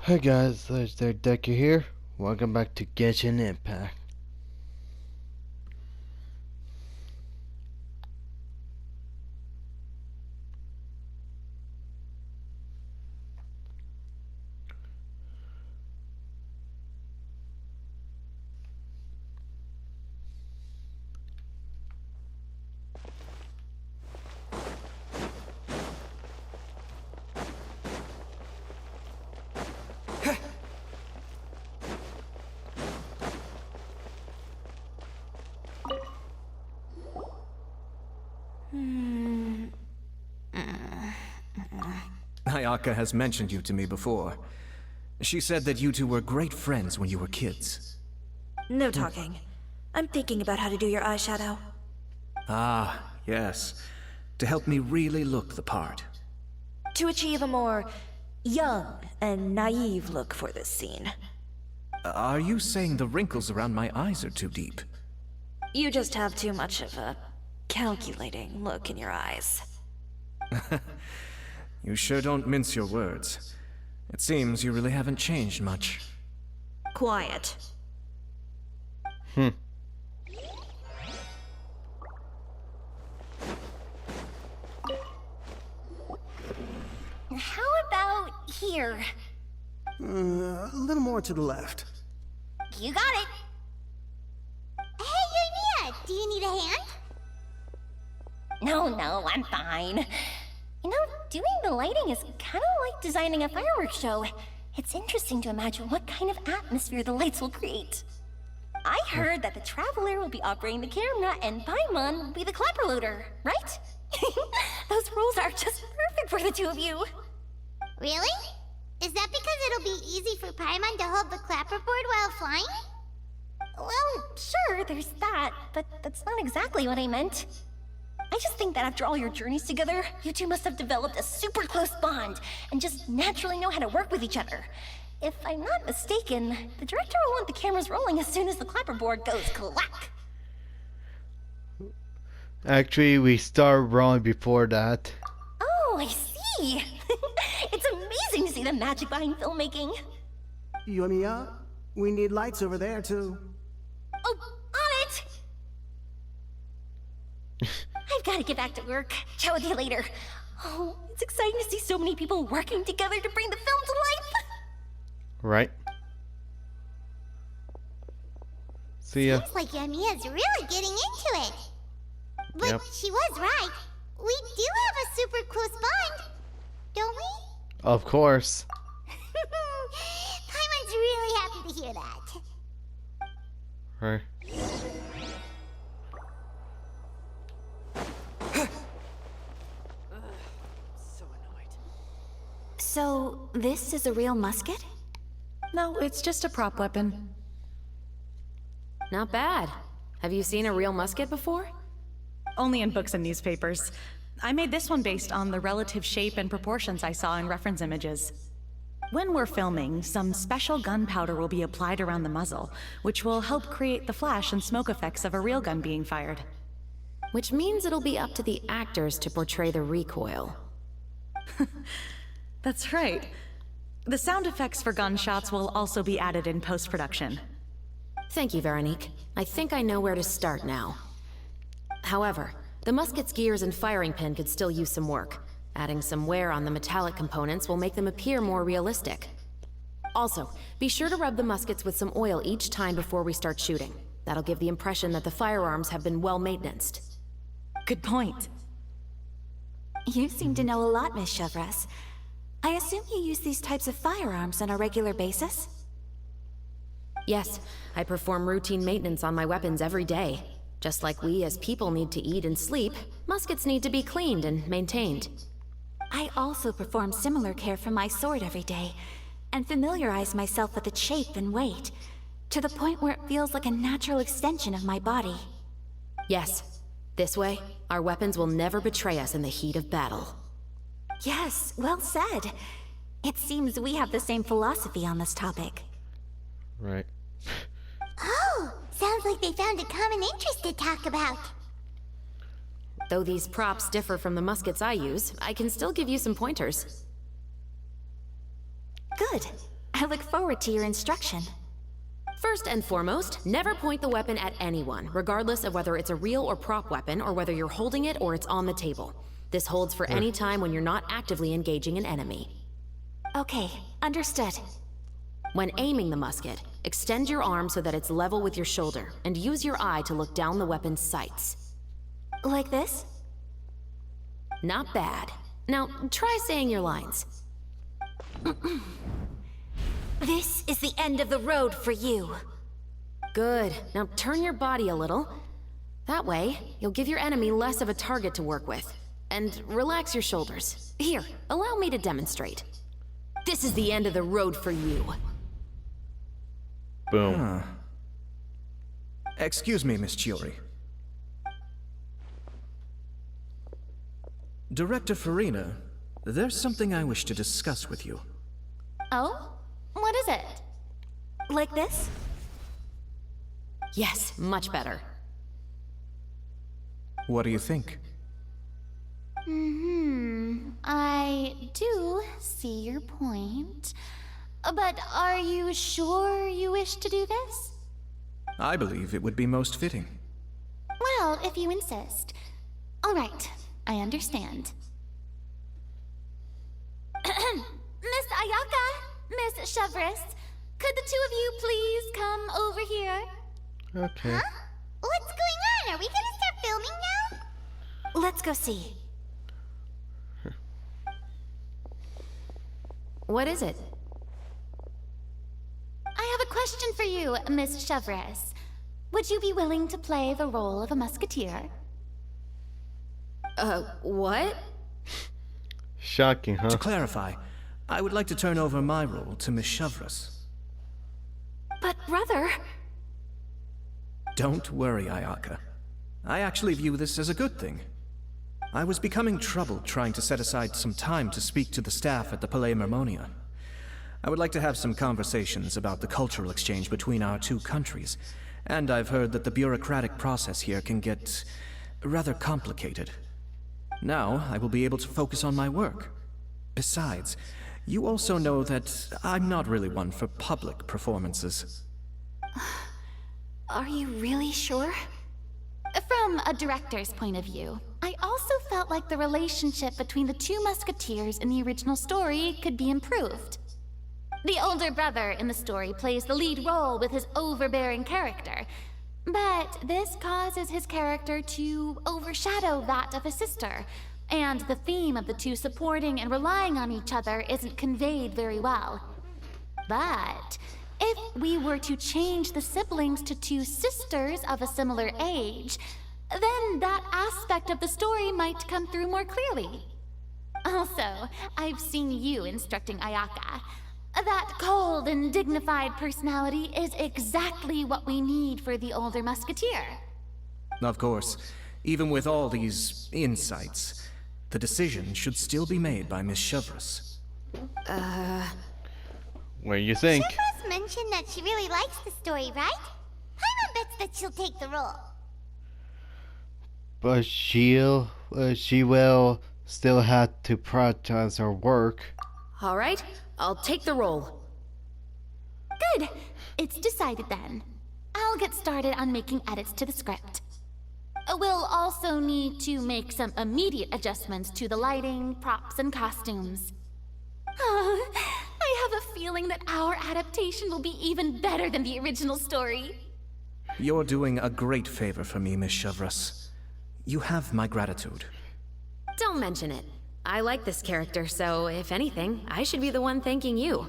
Hi guys, Legendarydekker here. Welcome back to Genshin Impact. Ayaka has mentioned you to me before. She said that you two were great friends when you were kids. No talking. I'm thinking about how to do your eyeshadow. Ah, yes. To help me really look the part. To achieve a more young and naive look for this scene. Are you saying the wrinkles around my eyes are too deep? You just have too much of a calculating look in your eyes. You sure don't mince your words. It seems you really haven't changed much. Quiet. How about here? A little more to the left. You got it. Hey, Yonia, do you need a hand? No, I'm fine. You know, doing the lighting is kind of like designing a fireworks show. It's interesting to imagine what kind of atmosphere the lights will create. I heard that the Traveler will be operating the camera and Paimon will be the clapper loader, right? Those roles are just perfect for the two of you. Really? Is that because it'll be easy for Paimon to hold the clapperboard while flying? Well, sure, there's that, but that's not exactly what I meant. I just think that after all your journeys together, you two must have developed a super close bond and just naturally know how to work with each other. If I'm not mistaken, the director will want the cameras rolling as soon as the clapperboard goes clack. Actually, we started rolling before that. Oh, I see. It's amazing to see the magic behind filmmaking. Yomiya, we need lights over there too. Oh, on it! I've got to get back to work. Chat with you later. Oh, it's exciting to see so many people working together to bring the film to life. Right. See ya. Seems like Yomiya's really getting into it. But Yep. she was right. We do have a super close bond, don't we? Of course. Paimon's really happy to hear that. Right. So, this is a real musket? No, it's just a prop weapon. Not bad. Have you seen a real musket before? Only in books and newspapers. I made this one based on the relative shape and proportions I saw in reference images. When we're filming, some special gunpowder will be applied around the muzzle, which will help create the flash and smoke effects of a real gun being fired. Which means it'll be up to the actors to portray the recoil. That's right. The sound effects for gunshots will also be added in post-production. Thank you, Veronique. I think I know where to start now. However, the musket's gears and firing pin could still use some work. Adding some wear on the metallic components will make them appear more realistic. Also, be sure to rub the muskets with some oil each time before we start shooting. That'll give the impression that the firearms have been well maintenanced. Good point. You seem to know a lot, Miss Chevres. I assume you use these types of firearms on a regular basis? Yes, I perform routine maintenance on my weapons every day. Just like we as people need to eat and sleep, muskets need to be cleaned and maintained. I also perform similar care for my sword every day, and familiarize myself with its shape and weight, to the point where it feels like a natural extension of my body. Yes, this way, our weapons will never betray us in the heat of battle. Yes, well said. It seems we have the same philosophy on this topic. Right. Oh, sounds like they found a common interest to talk about. Though these props differ from the muskets I use, I can still give you some pointers. Good. I look forward to your instruction. First and foremost, never point the weapon at anyone, regardless of whether it's a real or prop weapon, or whether you're holding it or it's on the table. This holds for any time when you're not actively engaging an enemy. Okay, understood. When aiming the musket, extend your arm so that it's level with your shoulder, and use your eye to look down the weapon's sights. Like this? Not bad. Now, try saying your lines. This is the end of the road for you. Good. Now turn your body a little. That way, you'll give your enemy less of a target to work with. And relax your shoulders. Here, allow me to demonstrate. This is the end of the road for you. Boom. Excuse me, Miss Chiori. Director Farina, there's something I wish to discuss with you. Oh? What is it? Like this? Yes, much better. What do you think? I do see your point. But are you sure you wish to do this? I believe it would be most fitting. Well, if you insist. All right, I understand. Miss Ayaka, Miss Chevres, could the two of you please come over here? Okay. Huh? What's going on? Are we gonna start filming now? Let's go see. What is it? I have a question for you, Miss Chevres. Would you be willing to play the role of a musketeer? What? Shocking, huh? To clarify, I would like to turn over my role to Miss Chevres. But brother... Don't worry, Ayaka. I actually view this as a good thing. I was becoming troubled trying to set aside some time to speak to the staff at the Palais Mermonia. I would like to have some conversations about the cultural exchange between our two countries, and I've heard that the bureaucratic process here can get rather complicated. Now, I will be able to focus on my work. Besides, you also know that I'm not really one for public performances. Are you really sure? From a director's point of view, I also felt like the relationship between the two musketeers in the original story could be improved. The older brother in the story plays the lead role with his overbearing character, but this causes his character to overshadow that of his sister, and the theme of the two supporting and relying on each other isn't conveyed very well. But if we were to change the siblings to two sisters of a similar age, then that aspect of the story might come through more clearly. Also, I've seen you instructing Ayaka. That cold and dignified personality is exactly what we need for the older musketeer. Of course, even with all these insights, the decision should still be made by Miss Chevres. What do you think? Chevres mentioned that she really likes the story, right? Paimon bets that she'll take the role. But she will still have to prioritize her work. All right, I'll take the role. Good. It's decided then. I'll get started on making edits to the script. We'll also need to make some immediate adjustments to the lighting, props, and costumes. Oh, I have a feeling that our adaptation will be even better than the original story. You're doing a great favor for me, Miss Chevres. You have my gratitude. Don't mention it. I like this character, so if anything, I should be the one thanking you.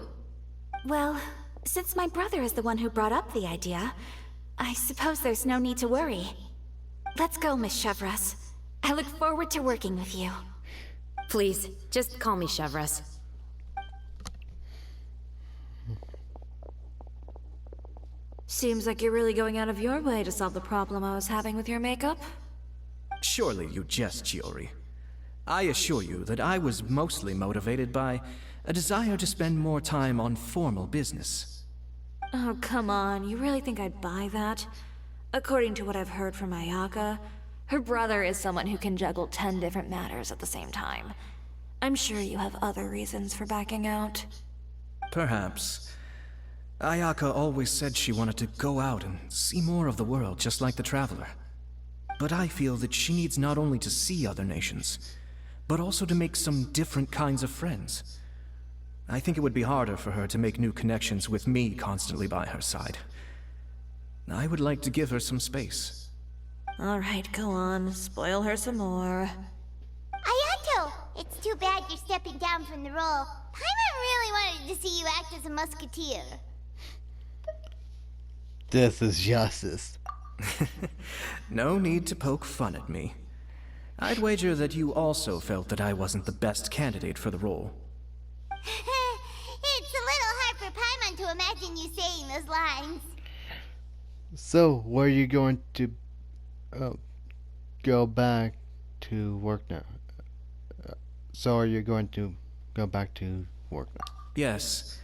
Well, since my brother is the one who brought up the idea, I suppose there's no need to worry. Let's go, Miss Chevres. I look forward to working with you. Please, just call me Chevres. Seems like you're really going out of your way to solve the problem I was having with your makeup. Surely you jest, Chiori. I assure you that I was mostly motivated by a desire to spend more time on formal business. Oh, come on. You really think I'd buy that? According to what I've heard from Ayaka, her brother is someone who can juggle 10 different matters at the same time. I'm sure you have other reasons for backing out. Perhaps. Ayaka always said she wanted to go out and see more of the world, just like the Traveler. But I feel that she needs not only to see other nations, but also to make some different kinds of friends. I think it would be harder for her to make new connections with me constantly by her side. I would like to give her some space. Alright, go on. Spoil her some more. Ayato! It's too bad you're stepping down from the role. Paimon really wanted to see you act as a musketeer. This is justice. No need to poke fun at me. I'd wager that you also felt that I wasn't the best candidate for the role. It's a little hard for Paimon to imagine you saying those lines. So, where are you going to go back to work now? So, are you going to go back to work now? Yes.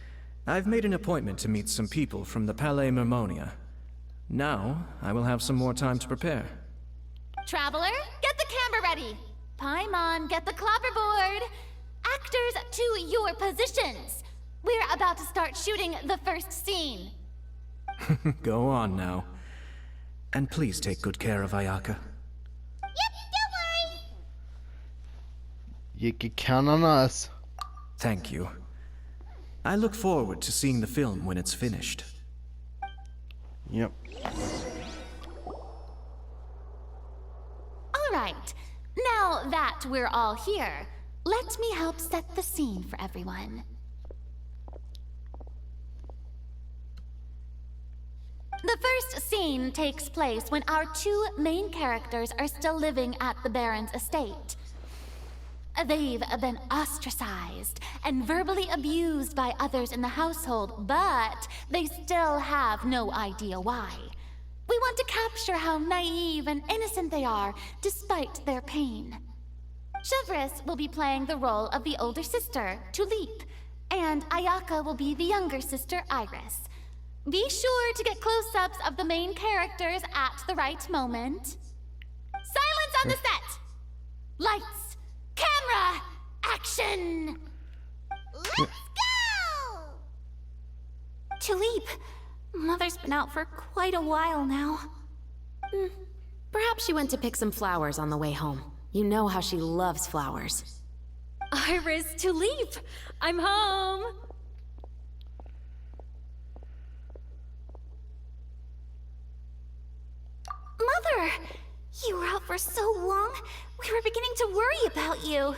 I've made an appointment to meet some people from the Palais Mermonia. Now, I will have some more time to prepare. Traveler, get the camera ready. Paimon, get the clapperboard. Actors to your positions. We're about to start shooting the first scene. Go on now. And please take good care of Ayaka. Yep, don't worry. You can count on us. Thank you. I look forward to seeing the film when it's finished. Yep. All right. Now that we're all here, let me help set the scene for everyone. The first scene takes place when our two main characters are still living at the Baron's estate. They've been ostracized and verbally abused by others in the household, but they still have no idea why. We want to capture how naive and innocent they are, despite their pain. Chevris will be playing the role of the older sister, Tulip, and Ayaka will be the younger sister, Iris. Be sure to get close-ups of the main characters at the right moment. Silence on the set! Lights, camera, action! Let's go! Tulip, Mother's been out for quite a while now. Perhaps she went to pick some flowers on the way home. You know how she loves flowers. Iris, Tulip, I'm home. Mother, you were out for so long. We were beginning to worry about you.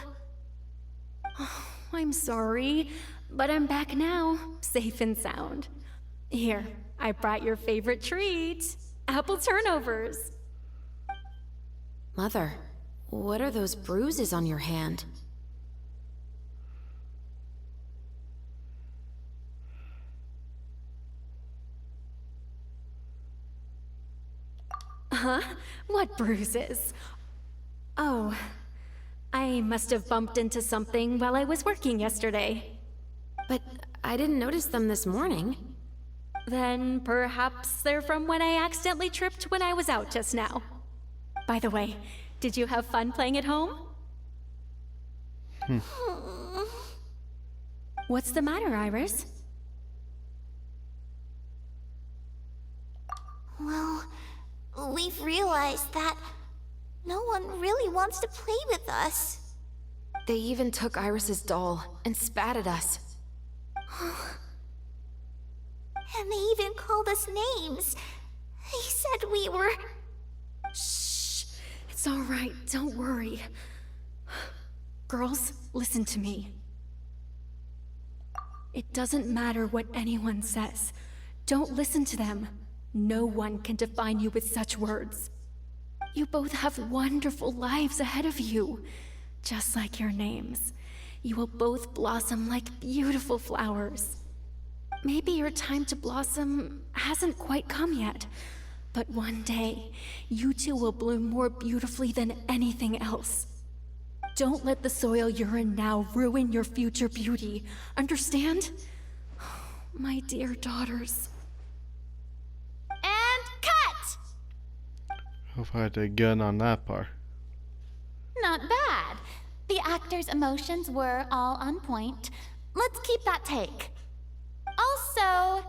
Oh, I'm sorry, but I'm back now, safe and sound. Here, I brought your favorite treat, apple turnovers. Mother, what are those bruises on your hand? Huh? What bruises? Oh, I must have bumped into something while I was working yesterday. But I didn't notice them this morning. Then perhaps they're from when I accidentally tripped when I was out just now. By the way, did you have fun playing at home? What's the matter, Iris? Well, we've realized that no one really wants to play with us. They even took Iris's doll and spat at us. And they even called us names. They said we were... Shh. It's all right. Don't worry. Girls, listen to me. It doesn't matter what anyone says. Don't listen to them. No one can define you with such words. You both have wonderful lives ahead of you. Just like your names. You will both blossom like beautiful flowers. Maybe your time to blossom hasn't quite come yet, but one day, you two will bloom more beautifully than anything else. Don't let the soil you're in now ruin your future beauty. Understand? My dear daughters. And cut! Hope I did good on that part. Not bad. The actors' emotions were all on point. Let's keep that take. Also,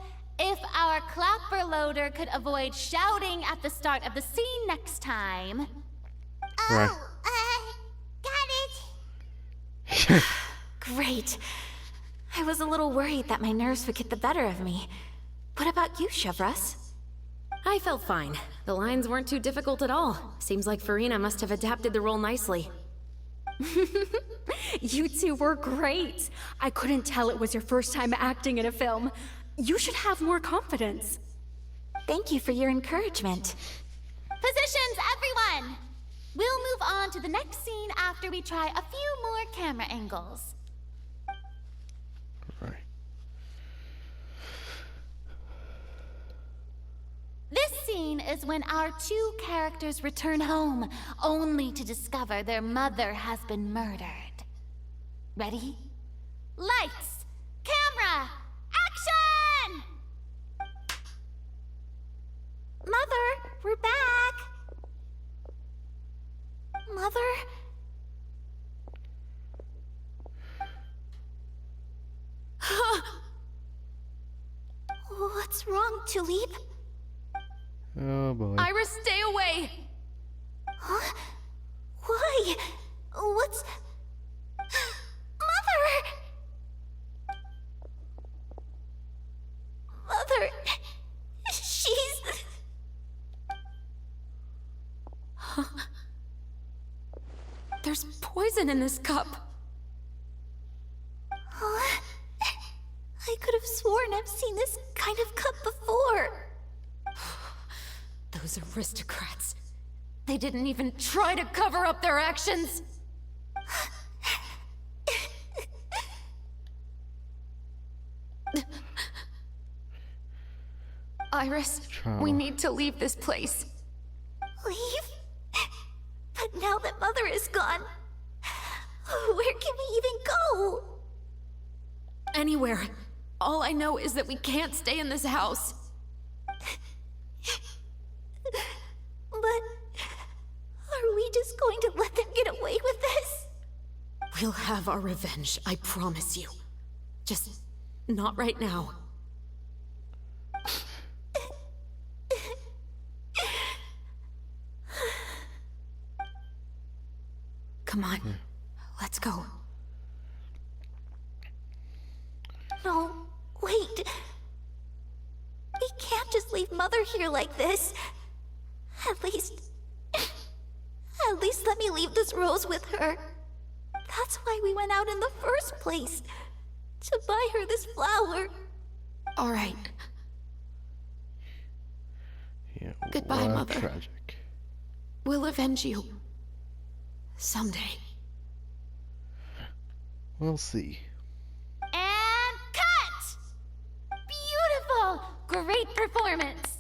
clapper loader could avoid shouting at the start of the scene next time. Right. Got it. Great. I was a little worried that my nerves would get the better of me. What about you, Chevros? I felt fine. The lines weren't too difficult at all. Seems like Farina must have adapted the role nicely. You two were great. I couldn't tell it was your first time acting in a film. You should have more confidence. Thank you for your encouragement. Positions, everyone! We'll move on to the next scene after we try a few more camera angles. Right. This scene is when our two characters return home, only to discover their mother has been murdered. Ready? Lights! Camera! Action! Mother, we're back. Mother? What's wrong, Tulip? Oh boy. Iris, stay away! Huh? Why? What's... Mother! Mother... She's... There's poison in this cup. Huh? I could have sworn I've seen this kind of cup before. Those aristocrats. They didn't even try to cover up their actions. Iris, Trauma. we need to leave this place. Leave? But now that Mother is gone, where can we even go? Anywhere. All I know is that we can't stay in this house. But are we just going to let them get away with this? We'll have our revenge, I promise you. Just not right now. Come on, let's go. No, wait. We can't just leave Mother here like this. At least let me leave this rose with her. That's why we went out in the first place. To buy her this flower. All right. Yeah, Goodbye, what Mother. Tragic. We'll avenge you. Someday. We'll see. And cut! Beautiful! Great performance!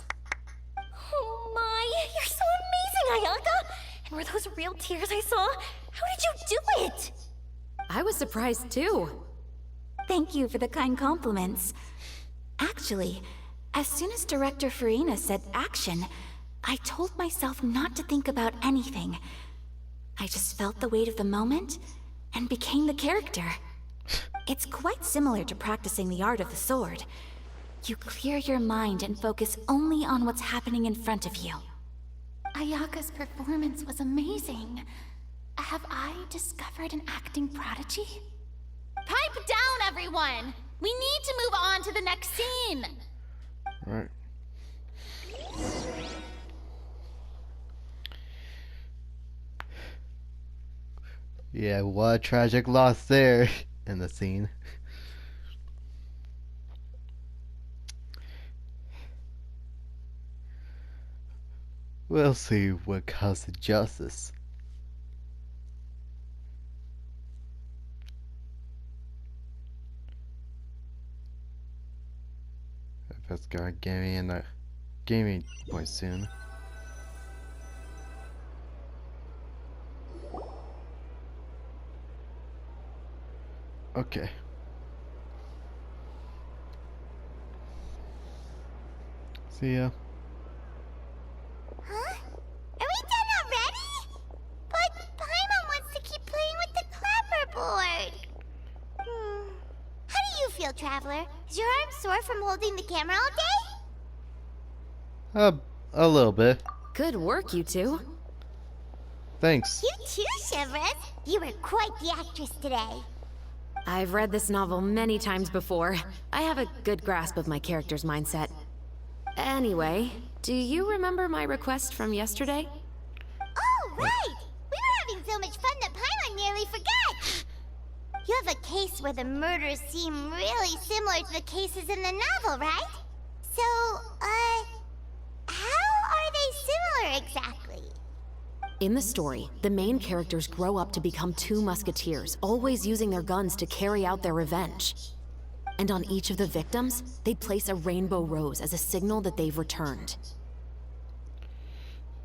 Oh my, you're so amazing, Ayaka! And were those real tears I saw? How did you do it? I was surprised too. Thank you for the kind compliments. Actually, as soon as Director Farina said action, I told myself not to think about anything. I just felt the weight of the moment and became the character. It's quite similar to practicing the art of the sword. You clear your mind and focus only on what's happening in front of you. Ayaka's performance was amazing. Have I discovered an acting prodigy? Pipe down, everyone! We need to move on to the next scene! Right. Yeah, what a tragic loss there in the scene. We'll see what comes to justice. If it's gonna get me in the gaming point soon. Okay. See ya. Huh? Are we done already? But Paimon wants to keep playing with the clapperboard. How do you feel, Traveler? Is your arm sore from holding the camera all day? Uh, a little bit. Good work, you two. Thanks. You too, Shivers. You were quite the actress today. I've read this novel many times before. I have a good grasp of my character's mindset. Anyway, do you remember my request from yesterday? Oh, right! We were having so much fun that Paimon nearly forgot! You have a case where the murders seem really similar to the cases in the novel, right? So, how are they similar exactly? In the story, the main characters grow up to become two musketeers, always using their guns to carry out their revenge. And on each of the victims, they place a rainbow rose as a signal that they've returned.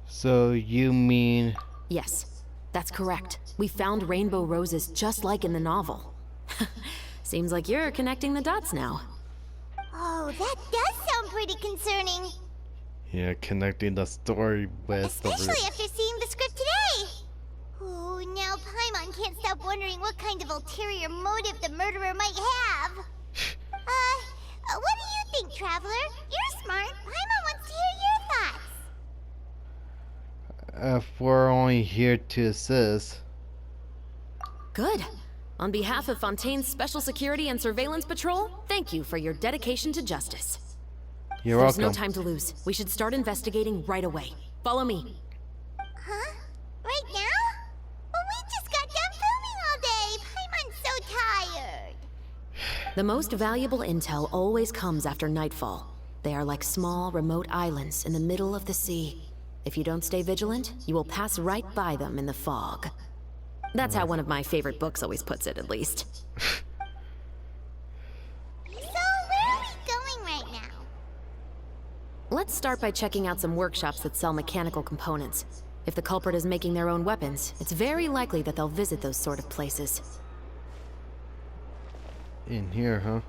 So you mean... Yes, that's correct. We found rainbow roses just like in the novel. Seems like you're connecting the dots now. Oh, that does sound pretty concerning. Yeah, connecting the story with Especially after seeing the script today. Oh, now Paimon can't stop wondering what kind of ulterior motive the murderer might have. What do you think, Traveler? You're smart. Paimon wants to hear your thoughts. If we're only here to assist. Good. On behalf of Fontaine's Special Security and Surveillance Patrol, thank you for your dedication to justice. You're There's welcome. no time to lose. We should start investigating right away. Follow me. Huh? Right now? Well, we just got done filming all day. Paimon's so tired. The most valuable intel always comes after nightfall. They are like small, remote islands in the middle of the sea. If you don't stay vigilant, you will pass right by them in the fog. That's how one of my favorite books always puts it, at least. So, where are we going right now? Let's start by checking out some workshops that sell mechanical components. If the culprit is making their own weapons, it's very likely that they'll visit those sort of places. In here, huh?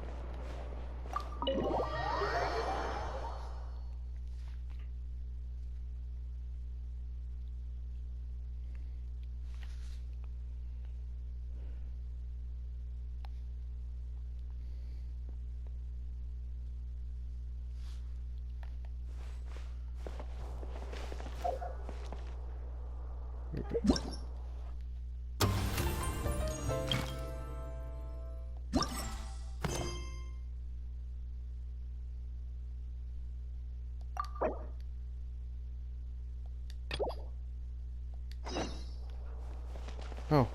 Oh.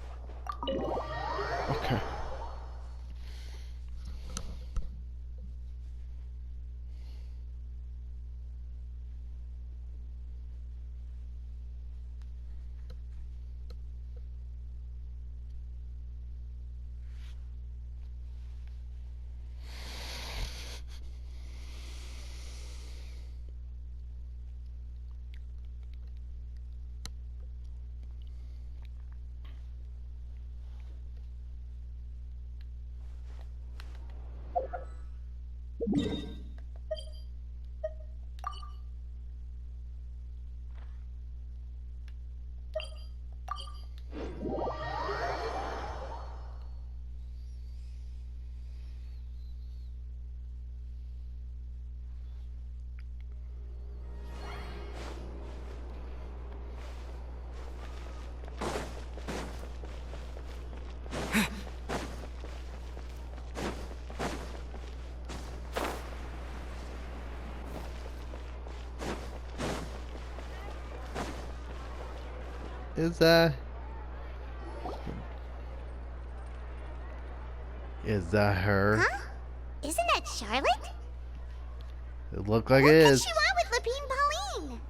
Okay. Is that her? Huh? Isn't that Charlotte? It looked like What it does is. she want with Lapine Pauline?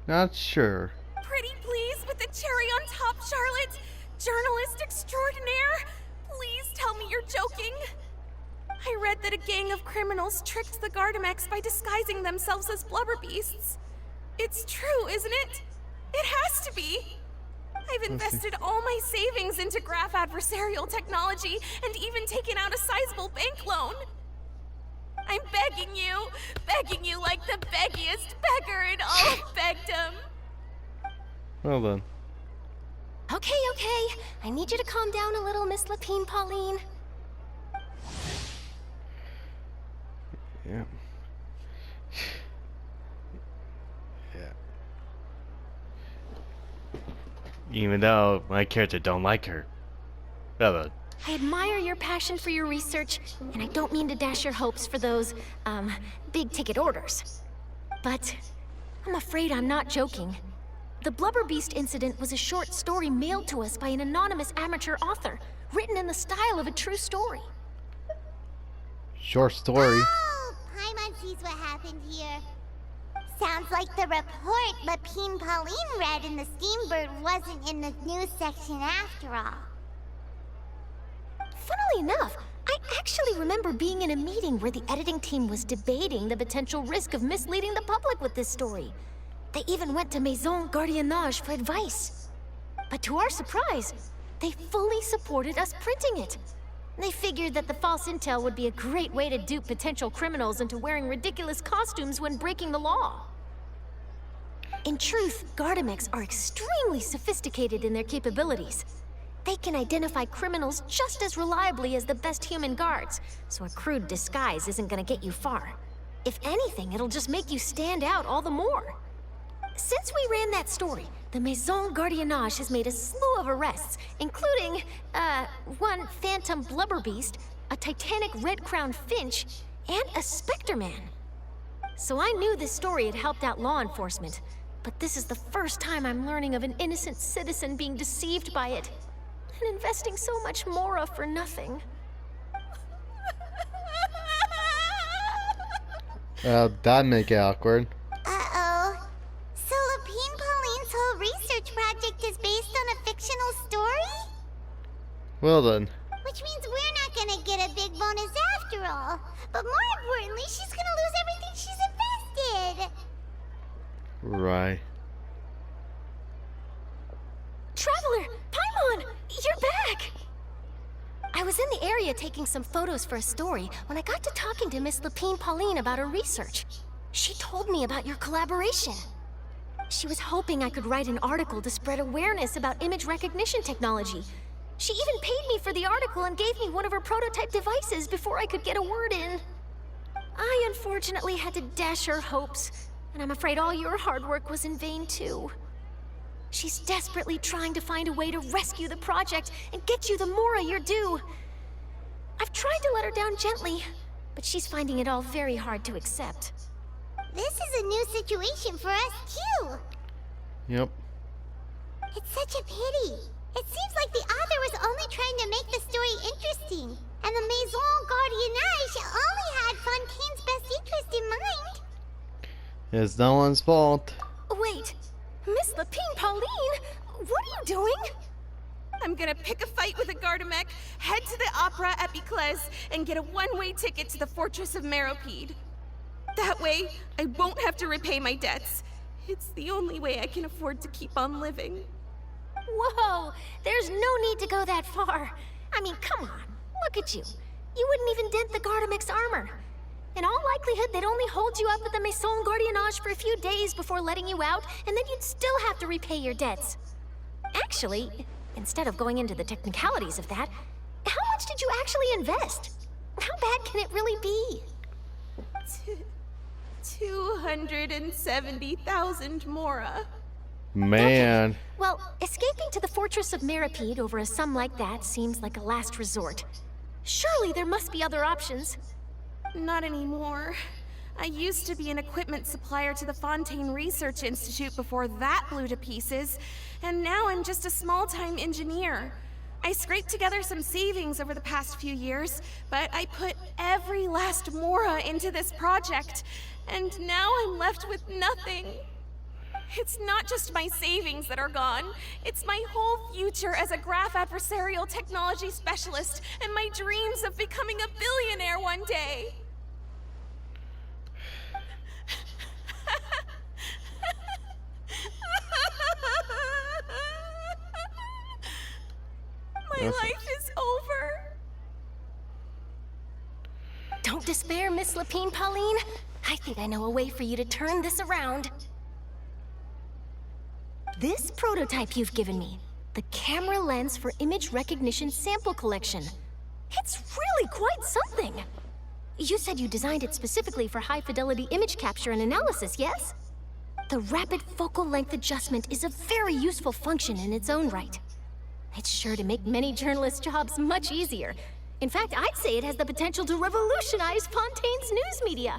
Not sure. Pretty please with the cherry on top, Charlotte? Journalist extraordinaire? Please tell me you're joking. I read that a gang of criminals tricked the Gardamex by disguising themselves as blubber beasts. It's true, isn't it? It has to be. I've invested all my savings into graph adversarial technology and even taken out a sizable bank loan. I'm begging you like the beggiest beggar in all of Begdom. Well then. Okay. I need you to calm down a little, Miss Lapine Pauline. Yeah. Even though my character don't like her. Well, I admire your passion for your research, and I don't mean to dash your hopes for those, big-ticket orders. But I'm afraid I'm not joking. The Blubber Beast incident was a short story mailed to us by an anonymous amateur author, written in the style of a true story. short story. Oh, Paimon sees what happened here. Sounds like the report Lapine Pauline read in the Steambird wasn't in the news section after all. Funnily enough, I actually remember being in a meeting where the editing team was debating the potential risk of misleading the public with this story. They even went to Maison Gardiennage for advice. But to our surprise, they fully supported us printing it. They figured that the false intel would be a great way to dupe potential criminals into wearing ridiculous costumes when breaking the law. In truth, Gardamex are extremely sophisticated in their capabilities. They can identify criminals just as reliably as the best human guards, so a crude disguise isn't gonna get you far. If anything, it'll just make you stand out all the more. Since we ran that story, the Maison Gardiennage has made a slew of arrests, including, one phantom blubber beast, a titanic red-crowned finch, and a specter man. So I knew this story had helped out law enforcement, but this is the first time I'm learning of an innocent citizen being deceived by it, and investing so much Mora for nothing. That'd make it awkward. Uh-oh. So Lapine Pauline's whole research project is based on a fictional story? Well then. Which means we're not gonna get a big bonus after all. But more importantly, she's gonna lose everything she's invested. Right. Traveler! Paimon! You're back! I was in the area taking some photos for a story when I got to talking to Miss Lapine Pauline about her research. She told me about your collaboration. She was hoping I could write an article to spread awareness about image recognition technology. She even paid me for the article and gave me one of her prototype devices before I could get a word in. I unfortunately had to dash her hopes, and I'm afraid all your hard work was in vain too. She's desperately trying to find a way to rescue the project and get you the Mora you're due. I've tried to let her down gently, but she's finding it all very hard to accept. This is a new situation for us, too. Yep. It's such a pity. It seems like the author was only trying to make the story interesting, and the Maison Gardiennage only had Fontaine's best interest in mind. It's no one's fault. Wait, Miss Lapine Pauline, what are you doing? I'm gonna pick a fight with a Gardamek, head to the Opera at Biclez, and get a one-way ticket to the Fortress of Meropide. That way, I won't have to repay my debts. It's the only way I can afford to keep on living. Whoa, there's no need to go that far. I mean, come on, look at you. You wouldn't even dent the Gardamek's armor. In all likelihood, they'd only hold you up at the Maison Gardiennage for a few days before letting you out, and then you'd still have to repay your debts. Actually, instead of going into the technicalities of that, how much did you actually invest? How bad can it really be? 270,000 Mora. Man. Well, escaping to the Fortress of Meropide over a sum like that seems like a last resort. Surely there must be other options. Not anymore. I used to be an equipment supplier to the Fontaine Research Institute before that blew to pieces, and now I'm just a small-time engineer. I scraped together some savings over the past few years, but I put every last Mora into this project, and now I'm left with nothing. It's not just my savings that are gone. It's my whole future as a graph adversarial technology specialist and my dreams of becoming a billionaire one day. My life is over. Don't despair, Miss Lapine Pauline. I think I know a way for you to turn this around. This prototype you've given me, the camera lens for image recognition sample collection. It's really quite something. You said you designed it specifically for high-fidelity image capture and analysis, yes? The rapid focal length adjustment is a very useful function in its own right. It's sure to make many journalists' jobs much easier. In fact, I'd say it has the potential to revolutionize Fontaine's news media.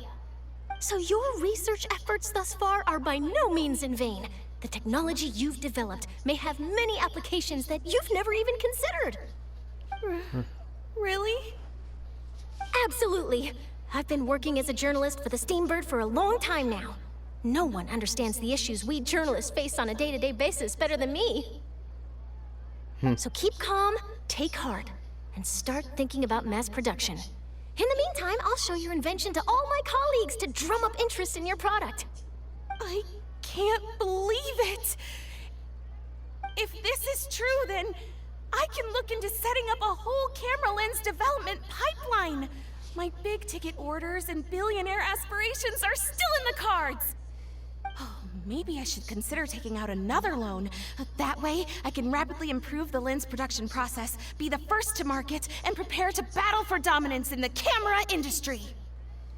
So your research efforts thus far are by no means in vain. The technology you've developed may have many applications that you've never even considered. Really? Absolutely. I've been working as a journalist for the Steambird for a long time now. No one understands the issues we journalists face on a day-to-day basis better than me. So keep calm, take heart, and start thinking about mass production. In the meantime, I'll show your invention to all my colleagues to drum up interest in your product. I can't believe it! If this is true, then I can look into setting up a whole camera lens development pipeline. My big ticket orders and billionaire aspirations are still in the cards. Oh, maybe I should consider taking out another loan. That way, I can rapidly improve the lens production process, be the first to market, and prepare to battle for dominance in the camera industry.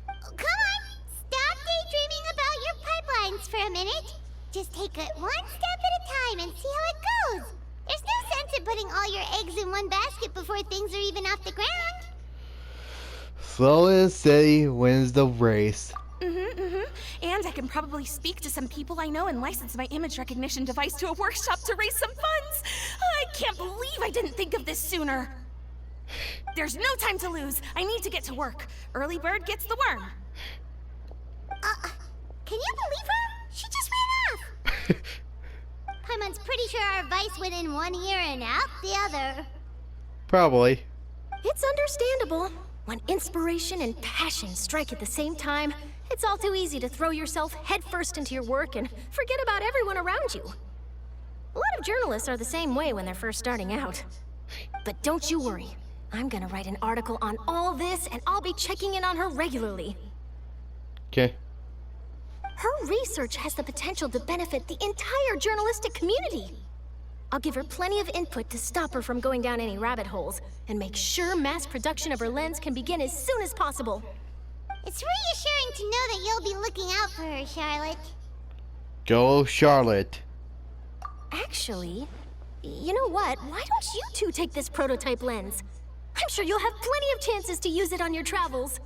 Come on, stop daydreaming about your pipelines for a minute. Just take it one step at a time and see how it goes. There's no sense in putting all your eggs in one basket before things are even off the ground. Slow and steady wins the race. And I can probably speak to some people I know and license my image recognition device to a workshop to raise some funds. I can't believe I didn't think of this sooner. There's no time to lose. I need to get to work. Early bird gets the worm. Can you believe her? She just ran off. Paimon's pretty sure our advice went in one ear and out the other. Probably. It's understandable. When inspiration and passion strike at the same time, it's all too easy to throw yourself headfirst into your work and forget about everyone around you. A lot of journalists are the same way when they're first starting out. But don't you worry. I'm gonna write an article on all this, and I'll be checking in on her regularly. Okay. Her research has the potential to benefit the entire journalistic community. I'll give her plenty of input to stop her from going down any rabbit holes, and make sure mass production of her lens can begin as soon as possible. It's reassuring to know that you'll be looking out for her, Charlotte. Go, Charlotte. Actually, you know what? Why don't you two take this prototype lens? I'm sure you'll have plenty of chances to use it on your travels.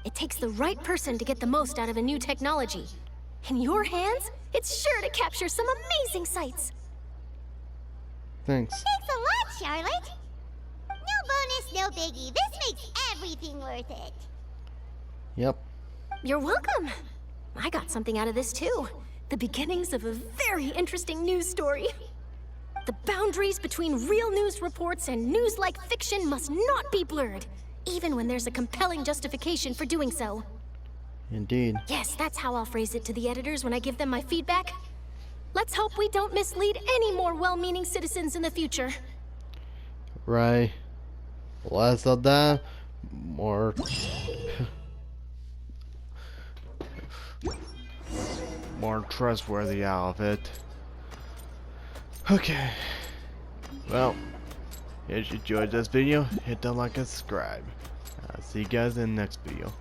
It takes the right person to get the most out of a new technology. In your hands, it's sure to capture some amazing sights. Thanks. Thanks a lot, Charlotte. No bonus, no biggie. This makes everything worth it. Yep. You're welcome. I got something out of this too. The beginnings of a very interesting news story. The boundaries between real news reports and news-like fiction must not be blurred, even when there's a compelling justification for doing so. Indeed. Yes, that's how I'll phrase it to the editors when I give them my feedback. Let's hope we don't mislead any more well-meaning citizens in the future. Right. Less of that, more... more trustworthy out of it. Okay. Well, if you enjoyed this video, hit the like and subscribe. I'll see you guys in the next video.